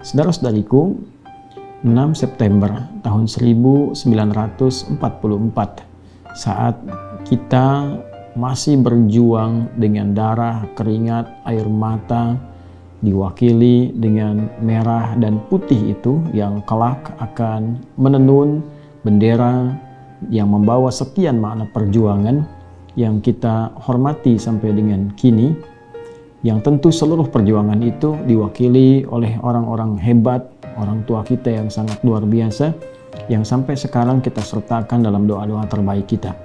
Saudara-saudariku, 6 September tahun 1944, saat kita masih berjuang dengan darah, keringat, air mata, diwakili dengan merah dan putih itu yang kelak akan menenun bendera yang membawa sekian makna perjuangan yang kita hormati sampai dengan kini, yang tentu seluruh perjuangan itu diwakili oleh orang-orang hebat, orang tua kita yang sangat luar biasa, yang sampai sekarang kita sertakan dalam doa-doa terbaik kita.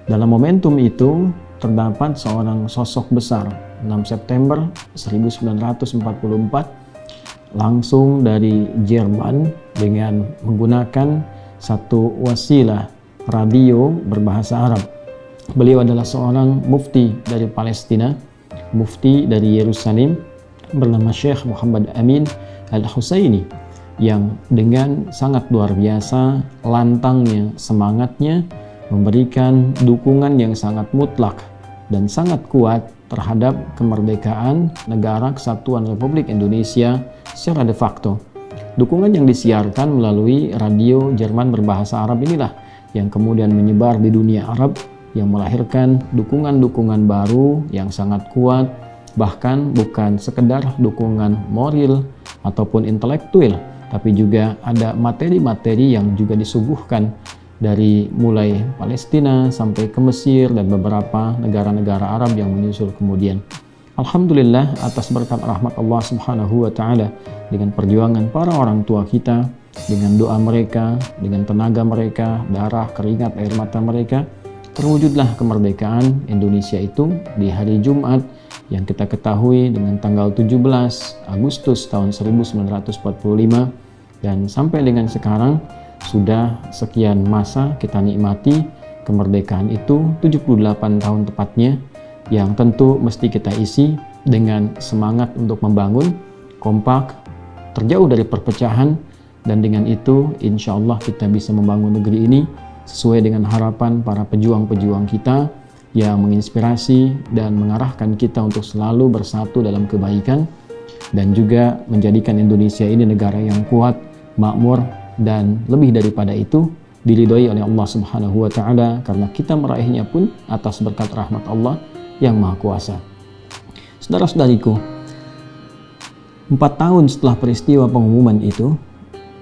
Dalam momentum itu terdapat seorang sosok besar, 6 September 1944, langsung dari Jerman dengan menggunakan satu wasilah radio berbahasa Arab. Beliau adalah seorang mufti dari Palestina, mufti dari Yerusalem, bernama Syekh Muhammad Amin Al-Husaini, yang dengan sangat luar biasa lantangnya, semangatnya, memberikan dukungan yang sangat mutlak dan sangat kuat terhadap kemerdekaan negara kesatuan Republik Indonesia secara de facto. Dukungan yang disiarkan melalui radio Jerman berbahasa Arab inilah yang kemudian menyebar di dunia Arab, yang melahirkan dukungan-dukungan baru yang sangat kuat, bahkan bukan sekedar dukungan moral ataupun intelektual, tapi juga ada materi-materi yang juga disuguhkan dari mulai Palestina sampai ke Mesir dan beberapa negara-negara Arab yang menyusul kemudian. Alhamdulillah atas berkat rahmat Allah Subhanahu wa Ta'ala, dengan perjuangan para orang tua kita, dengan doa mereka, dengan tenaga mereka, darah, keringat, air mata mereka, terwujudlah kemerdekaan Indonesia itu di hari Jumat yang kita ketahui dengan tanggal 17 Agustus tahun 1945, dan sampai dengan sekarang sudah sekian masa kita nikmati kemerdekaan itu, 78 tahun tepatnya, yang tentu mesti kita isi dengan semangat untuk membangun, kompak, terjauh dari perpecahan, dan dengan itu insya Allah kita bisa membangun negeri ini sesuai dengan harapan para pejuang-pejuang kita yang menginspirasi dan mengarahkan kita untuk selalu bersatu dalam kebaikan, dan juga menjadikan Indonesia ini negara yang kuat, makmur, dan lebih daripada itu diridhoi oleh Allah Subhanahu wa Ta'ala, karena kita meraihnya pun atas berkat rahmat Allah yang Maha Kuasa. Saudara-saudariku, 4 tahun setelah peristiwa pengumuman itu,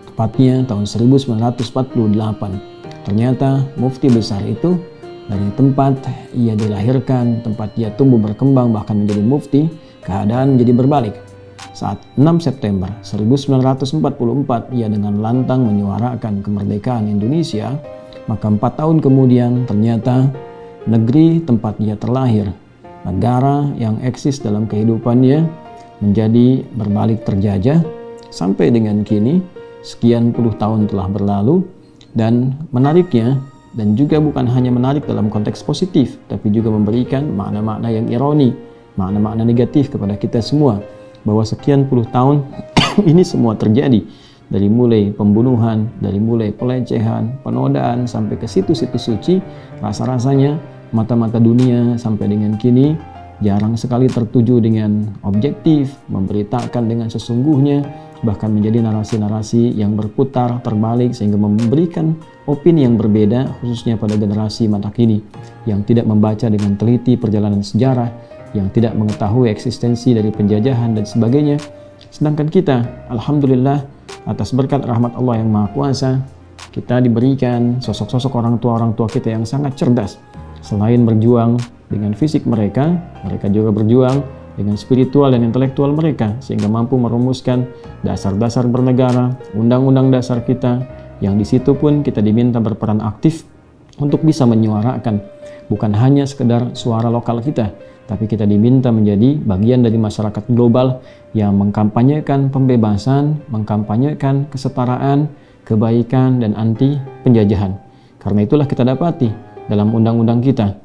tepatnya tahun 1948, ternyata mufti besar itu dari tempat ia dilahirkan, tempat ia tumbuh berkembang bahkan menjadi mufti, keadaan menjadi berbalik. Saat 6 September 1944 ia dengan lantang menyuarakan kemerdekaan Indonesia, maka 4 tahun kemudian ternyata negeri tempat ia terlahir, negara yang eksis dalam kehidupannya, menjadi berbalik terjajah sampai dengan kini. Sekian puluh tahun telah berlalu, dan menariknya, dan juga bukan hanya menarik dalam konteks positif, tapi juga memberikan makna-makna yang ironi, makna-makna negatif kepada kita semua, bahwa sekian puluh tahun ini semua terjadi, dari mulai pembunuhan, dari mulai pelecehan, penodaan, sampai ke situs-situs suci. Rasa-rasanya mata-mata dunia sampai dengan kini jarang sekali tertuju dengan objektif, memberitakan dengan sesungguhnya, bahkan menjadi narasi-narasi yang berputar terbalik sehingga memberikan opini yang berbeda, khususnya pada generasi masa kini yang tidak membaca dengan teliti perjalanan sejarah, yang tidak mengetahui eksistensi dari penjajahan dan sebagainya. Sedangkan kita, alhamdulillah, atas berkat rahmat Allah yang Maha Kuasa, kita diberikan sosok-sosok orang tua kita yang sangat cerdas. Selain berjuang dengan fisik mereka, mereka juga berjuang dengan spiritual dan intelektual mereka, sehingga mampu merumuskan dasar-dasar bernegara, undang-undang dasar kita, yang di situ pun kita diminta berperan aktif untuk bisa menyuarakan bukan hanya sekedar suara lokal kita, tapi kita diminta menjadi bagian dari masyarakat global yang mengkampanyekan pembebasan, mengkampanyekan kesetaraan, kebaikan, dan anti penjajahan. Karena itulah kita dapati dalam undang-undang kita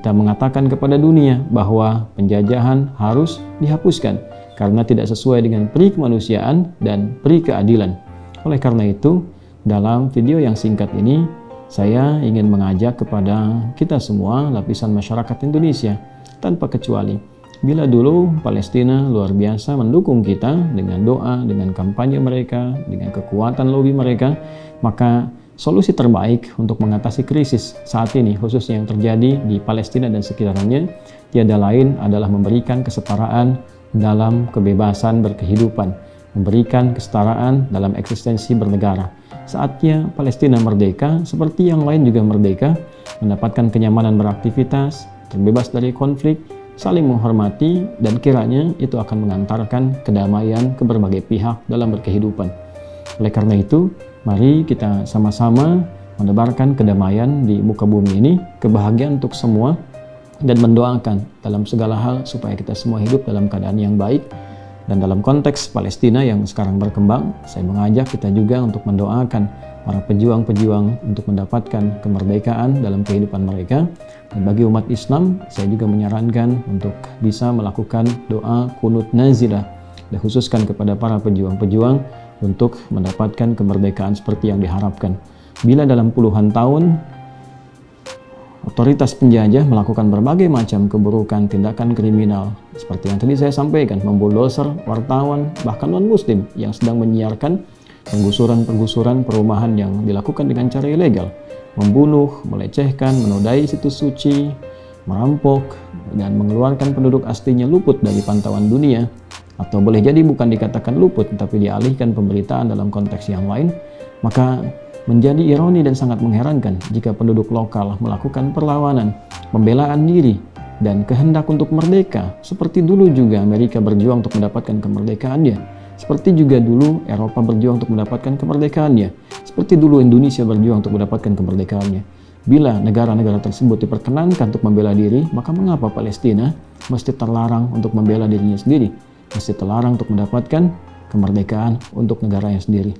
mengatakan kepada dunia bahwa penjajahan harus dihapuskan karena tidak sesuai dengan peri kemanusiaan dan peri keadilan. Oleh karena itu, dalam video yang singkat ini, saya ingin mengajak kepada kita semua, lapisan masyarakat Indonesia, tanpa kecuali, Bila dulu Palestina luar biasa mendukung kita dengan doa, dengan kampanye mereka, dengan kekuatan lobi mereka, maka solusi terbaik untuk mengatasi krisis saat ini, khususnya yang terjadi di Palestina dan sekitarnya, tiada lain adalah memberikan kesetaraan dalam kebebasan berkehidupan, memberikan kesetaraan dalam eksistensi bernegara. Saatnya Palestina merdeka, seperti yang lain juga merdeka, mendapatkan kenyamanan beraktivitas, terbebas dari konflik, saling menghormati, dan kiranya itu akan mengantarkan kedamaian ke berbagai pihak dalam berkehidupan. Oleh karena itu, mari kita sama-sama menebarkan kedamaian di muka bumi ini, kebahagiaan untuk semua, dan mendoakan dalam segala hal supaya kita semua hidup dalam keadaan yang baik. Dan dalam konteks Palestina yang sekarang berkembang, saya mengajak kita juga untuk mendoakan para pejuang-pejuang untuk mendapatkan kemerdekaan dalam kehidupan mereka. Dan bagi umat Islam, saya juga menyarankan untuk bisa melakukan doa kunut nazilah, dikhususkan kepada para pejuang-pejuang untuk mendapatkan kemerdekaan seperti yang diharapkan. Bila dalam puluhan tahun otoritas penjajah melakukan berbagai macam keburukan, tindakan kriminal, seperti yang tadi saya sampaikan, membuldoser wartawan, bahkan non-muslim yang sedang menyiarkan penggusuran perumahan yang dilakukan dengan cara ilegal, membunuh, melecehkan, menodai situs suci, merampok, dan mengeluarkan penduduk aslinya luput dari pantauan dunia, atau boleh jadi bukan dikatakan luput, tapi dialihkan pemberitaan dalam konteks yang lain, maka menjadi ironi dan sangat mengherankan jika penduduk lokal melakukan perlawanan, pembelaan diri, dan kehendak untuk merdeka. Seperti dulu juga Amerika berjuang untuk mendapatkan kemerdekaannya. Seperti juga dulu Eropa berjuang untuk mendapatkan kemerdekaannya. Seperti dulu Indonesia berjuang untuk mendapatkan kemerdekaannya. Bila negara-negara tersebut diperkenankan untuk membela diri, maka mengapa Palestina mesti terlarang untuk membela dirinya sendiri? Mesti terlarang untuk mendapatkan kemerdekaan untuk negaranya sendiri.